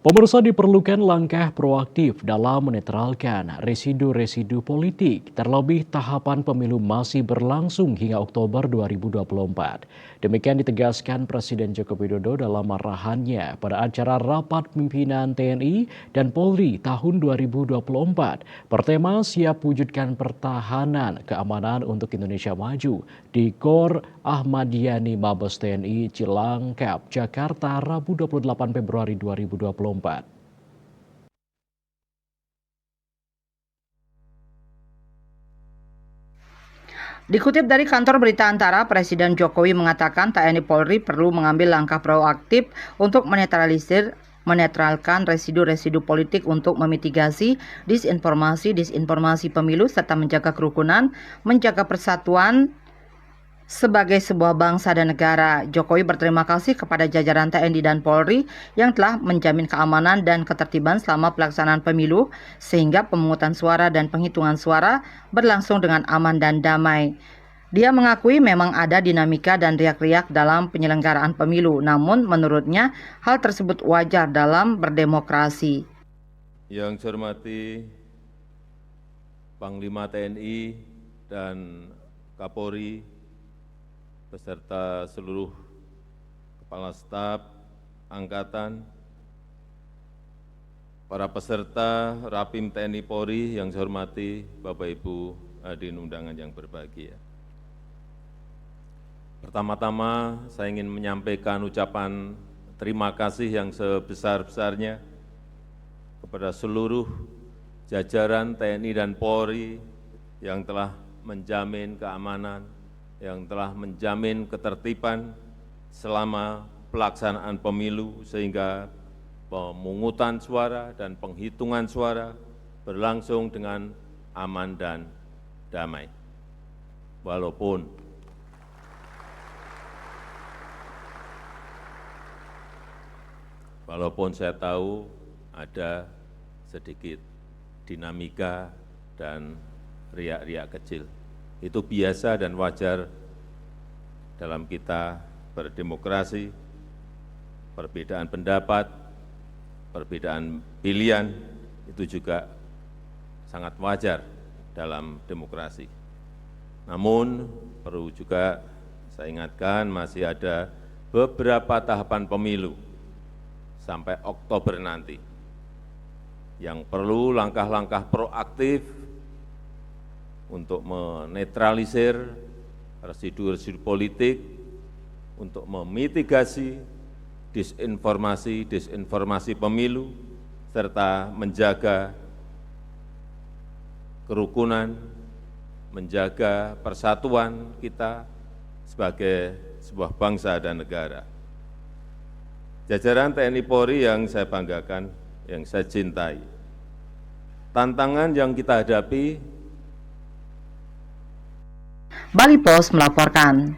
Pemirsa, diperlukan langkah proaktif dalam menetralkan residu-residu politik, terlebih tahapan pemilu masih berlangsung hingga Oktober 2024. Demikian ditegaskan Presiden Joko Widodo dalam arahannya pada acara Rapat Pimpinan TNI dan Polri tahun 2024 bertema Siap Wujudkan Pertahanan Keamanan untuk Indonesia Maju di GOR Ahmadiyani Mabes TNI Cilangkap, Jakarta, Rabu 28 Februari 2024. Dikutip dari kantor berita Antara, Presiden Jokowi mengatakan TNI Polri perlu mengambil langkah proaktif untuk menetralkan residu-residu politik untuk memitigasi disinformasi pemilu serta menjaga kerukunan, menjaga persatuan sebagai sebuah bangsa dan negara. Jokowi berterima kasih kepada jajaran TNI dan Polri yang telah menjamin keamanan dan ketertiban selama pelaksanaan pemilu sehingga pemungutan suara dan penghitungan suara berlangsung dengan aman dan damai. Dia mengakui memang ada dinamika dan riak-riak dalam penyelenggaraan pemilu, namun menurutnya hal tersebut wajar dalam berdemokrasi. Yang saya hormati Panglima TNI dan Kapolri beserta seluruh Kepala Staf Angkatan, para peserta Rapim TNI Polri yang saya hormati Bapak Ibu hadirin undangan yang berbahagia. Pertama-tama saya ingin menyampaikan ucapan terima kasih yang sebesar-besarnya kepada seluruh jajaran TNI dan Polri yang telah menjamin keamanan, yang telah menjamin ketertiban selama pelaksanaan pemilu sehingga pemungutan suara dan penghitungan suara berlangsung dengan aman dan damai. Walaupun saya tahu ada sedikit dinamika dan riak-riak kecil. Itu biasa dan wajar dalam kita berdemokrasi, perbedaan pendapat, perbedaan pilihan, itu juga sangat wajar dalam demokrasi. Namun perlu juga saya ingatkan masih ada beberapa tahapan pemilu sampai Oktober nanti yang perlu langkah-langkah proaktif untuk menetralisir residu-residu politik, untuk memitigasi disinformasi pemilu, serta menjaga kerukunan, menjaga persatuan kita sebagai sebuah bangsa dan negara. Jajaran TNI Polri yang saya banggakan, yang saya cintai, tantangan yang kita hadapi. Bali Post melaporkan.